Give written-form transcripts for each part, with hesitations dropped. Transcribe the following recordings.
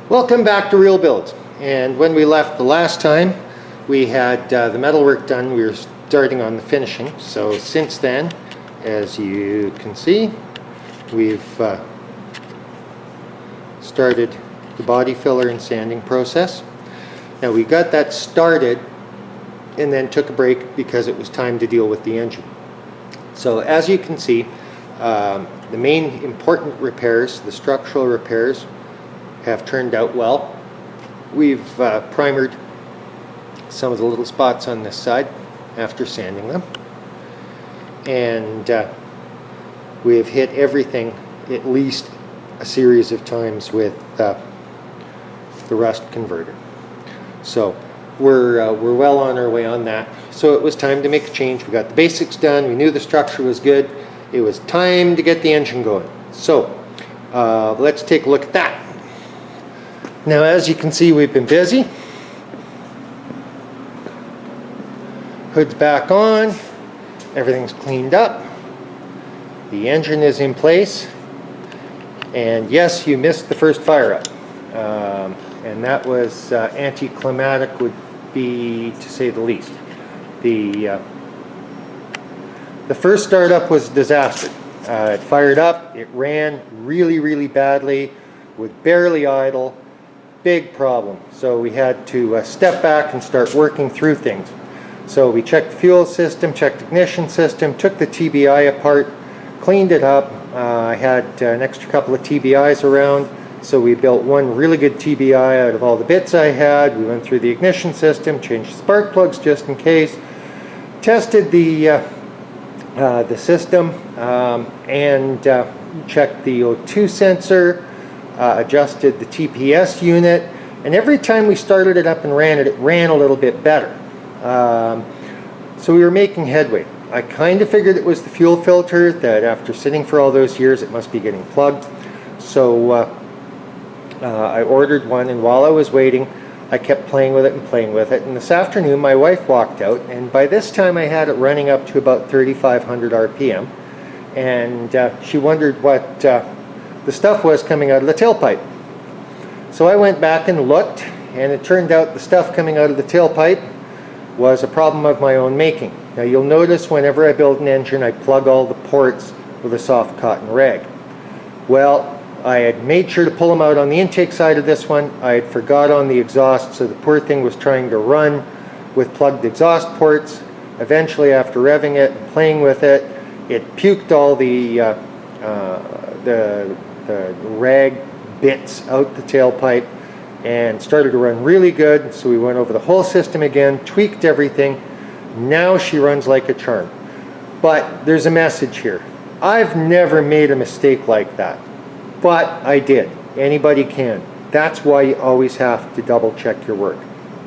Welcome back to Real Builds. And when we left the last time, we had the metalwork done. We were starting on the finishing. So since then, as you can see, we've started the body filler and sanding process. Now we got that started and then took a break because it was time to deal with the engine. So as you can see, the main important repairs, the structural repairs, have turned out well. We've primered some of the little spots on this side after sanding them, and we have hit everything at least a series of times with the rust converter. So we're well on our way on that. So it was time to make a change. We got the basics done. We knew the structure was good. It was time to get the engine going. So let's take a look at that. Now, as you can see, we've been busy. Hood's back on. Everything's cleaned up. The engine is in place. And yes, you missed the first fire up. And that was anticlimactic, would be to say the least. The first startup was a disaster. It fired up. It ran really badly, with barely idle. Big problem. So we had to step back and start working through things. So we checked the fuel system, checked the ignition system, took the TBI apart, cleaned it up. I had an extra couple of TBIs around, so we built one really good TBI out of all the bits I had. We went through the ignition system, changed the spark plugs just in case, tested the system, and checked the O2 sensor, adjusted the TPS unit, and every time we started it up and ran it, it ran a little bit better. So we were making headway. I kind of figured it was the fuel filter, that after sitting for all those years it must be getting plugged. So I ordered one, and while I was waiting I kept playing with it and playing with it, and this afternoon my wife walked out, and by this time I had it running up to about 3,500 RPM, and she wondered what the stuff was coming out of the tailpipe. So I went back and looked, and it turned out the stuff coming out of the tailpipe was a problem of my own making. Now you'll notice whenever I build an engine, I plug all the ports with a soft cotton rag. Well, I had made sure to pull them out on the intake side of this one. I had forgot on the exhaust, so the poor thing was trying to run with plugged exhaust ports. Eventually, after revving it and playing with it, it puked all the rag bits out the tailpipe and started to run really good. So we went over the whole system again, tweaked everything. Now she runs like a charm. But there's a message here. I've never made a mistake like that, but I did. Anybody can. That's why you always have to double check your work.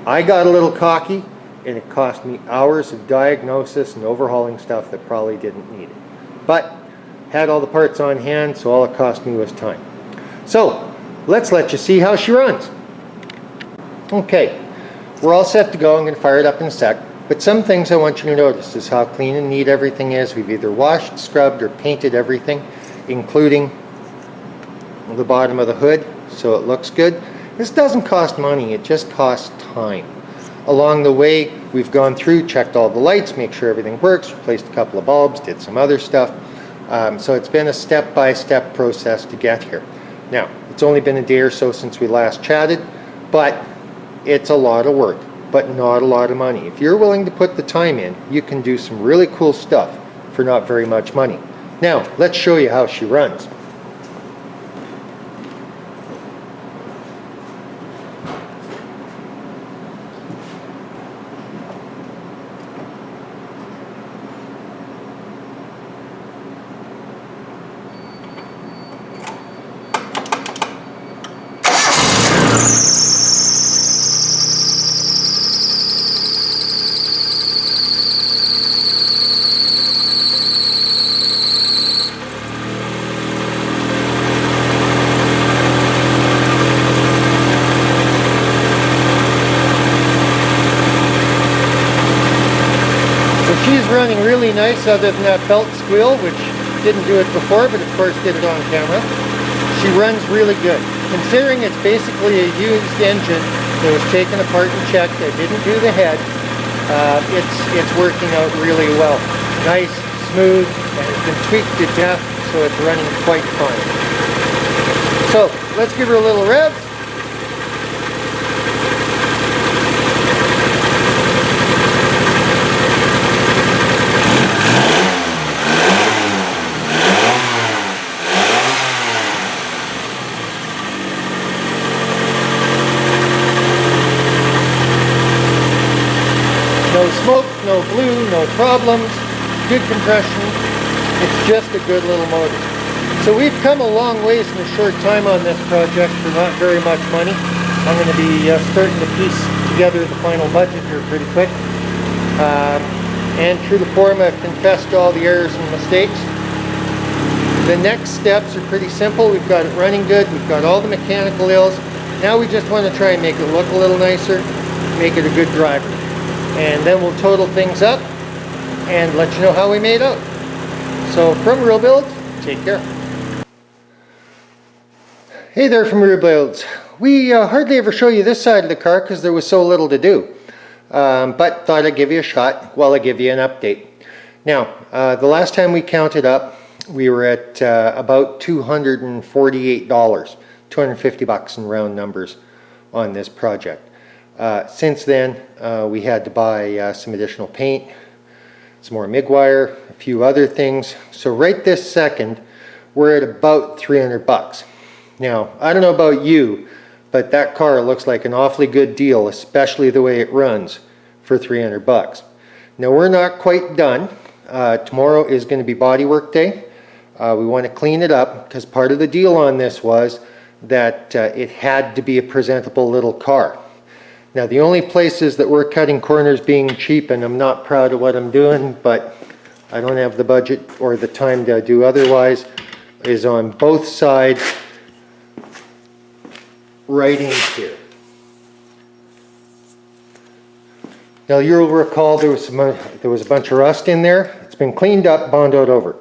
I got a little cocky, and it cost me hours of diagnosis and overhauling stuff that probably didn't need it. But had all the parts on hand, so all it cost me was time. So let's let you see how she runs. Okay, we're all set to go. I'm going to fire it up in a sec. But some things I want you to notice is how clean and neat everything is. We've either washed, scrubbed, or painted everything, including the bottom of the hood, so it looks good. This doesn't cost money, it just costs time. Along the way, we've gone through, checked all the lights, make sure everything works, replaced a couple of bulbs, did some other stuff. So it's been a step-by-step process to get here. Now, it's only been a day or so since we last chatted, but it's a lot of work, but not a lot of money. If you're willing to put the time in, you can do some really cool stuff for not very much money. Now, let's show you how she runs. She's running really nice other than that belt squeal, which didn't do it before, but of course did it on camera. She runs really good. considering it's basically a used engine that was taken apart and checked, I didn't do the head, it's working out really well. Nice, smooth, and it's been tweaked to death, so it's running quite fine. So let's give her a little rev. No smoke, no blue, no problems, good compression. It's just a good little motor. So we've come a long ways in a short time on this project for not very much money. I'm going to be starting to piece together the final budget here pretty quick. And true to form, I've confessed all the errors and mistakes. The next steps are pretty simple. We've got it running good. We've got all the mechanical ills. Now we just want to try and make it look a little nicer, make it a good driver. And then we'll total things up and let you know how we made out. So from Real Builds, take care. Hey there from Real Builds. We hardly ever show you this side of the car because there was so little to do. But thought I'd give you a shot while I give you an update. Now, the last time we counted up, we were at about $248, 250 bucks in round numbers on this project. Since then, we had to buy some additional paint, some more MIG wire, a few other things. So right this second, we're at about 300 bucks. Now, I don't know about you, but that car looks like an awfully good deal, especially the way it runs, for 300 bucks. Now, we're not quite done. Tomorrow is going to be bodywork day. We want to clean it up because part of the deal on this was that it had to be a presentable little car. Now, the only places that we're cutting corners being cheap, and I'm not proud of what I'm doing, but I don't have the budget or the time to do otherwise, is on both sides right in here. Now, you'll recall there was a bunch of rust in there. It's been cleaned up, bondoed over.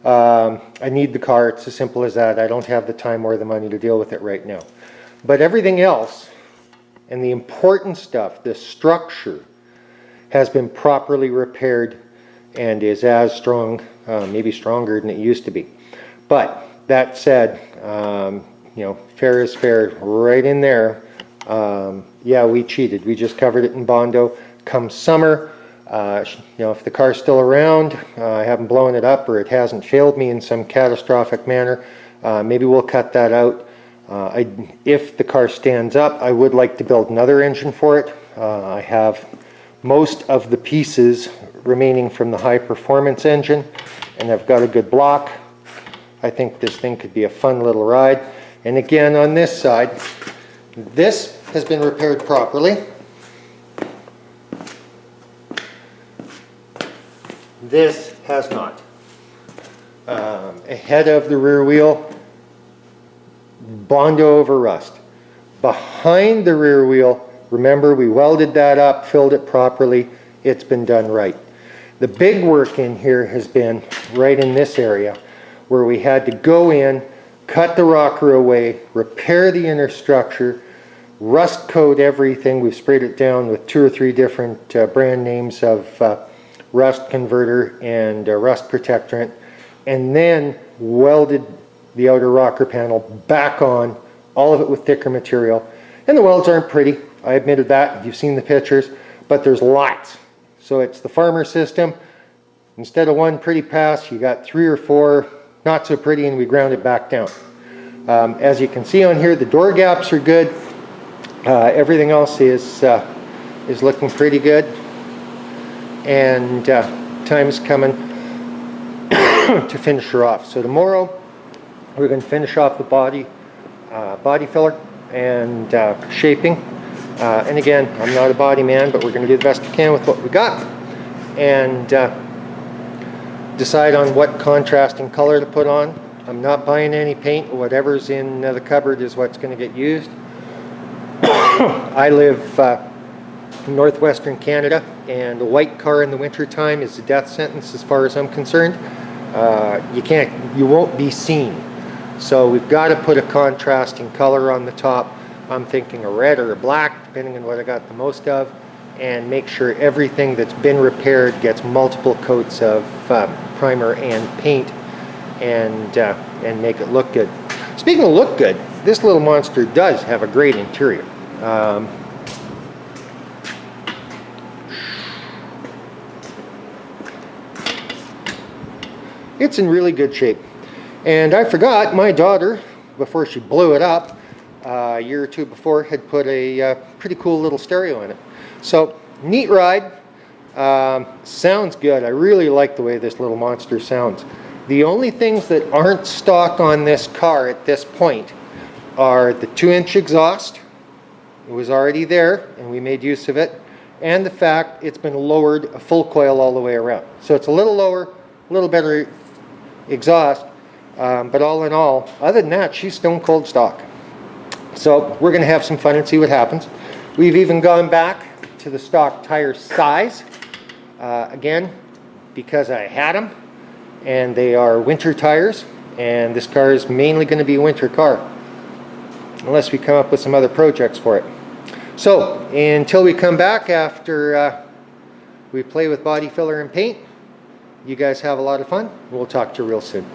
I need the car. It's as simple as that. I don't have the time or the money to deal with it right now. But everything else, and the important stuff, the structure, has been properly repaired and is as strong, maybe stronger than it used to be. But that said, you know, fair is fair right in there. Yeah, we cheated. We just covered it in Bondo. Come summer, you know, if the car's still around, I haven't blown it up or it hasn't failed me in some catastrophic manner, maybe we'll cut that out. If the car stands up, I would like to build another engine for it. I have most of the pieces remaining from the high performance engine, and I've got a good block. I think this thing could be a fun little ride. And again, on this side, this has been repaired properly. This has not. Ahead of the rear wheel, Bondo over rust. Behind the rear wheel, remember we welded that up, filled it properly. It's been done right. The big work in here has been right in this area where we had to go in, cut the rocker away, repair the inner structure, rust coat everything. We've sprayed it down with 2 or 3 different brand names of rust converter and rust protectorant, and then welded the outer rocker panel back on, all of it with thicker material. And the welds aren't pretty, I admitted that, you've seen the pictures, but there's lots. So it's the farmer system. Instead of 1 pretty pass, you got 3 or 4 not so pretty, and we ground it back down. As you can see on here, the door gaps are good. Everything else is looking pretty good. And time's coming to finish her off. So tomorrow we're going to finish off the body filler and shaping. And again, I'm not a body man, but we're going to do the best we can with what we got, and decide on what contrasting color to put on. I'm not buying any paint. Whatever's in the cupboard is what's going to get used. I live in northwestern Canada, and a white car in the winter time is a death sentence as far as I'm concerned. You won't be seen So we've got to put a contrasting color on the top. I'm thinking a red or a black, depending on what I got the most of, and make sure everything that's been repaired gets multiple coats of primer and paint, and make it look good. Speaking of look good, this little monster does have a great interior. It's in really good shape. And I forgot, my daughter, before she blew it up, a year or two before, had put a pretty cool little stereo in it. So, neat ride. Sounds good. I really like the way this little monster sounds. The only things that aren't stock on this car at this point are the 2-inch exhaust. It was already there, and we made use of it. And the fact it's been lowered a full coil all the way around. So it's a little lower, a little better exhaust. But all in all, other than that, she's stone cold stock. So we're going to have some fun and see what happens. We've even gone back to the stock tire size. Again, because I had them, and they are winter tires, and this car is mainly going to be a winter car, unless we come up with some other projects for it. So until we come back after we play with body filler and paint, you guys have a lot of fun. We'll talk to you real soon.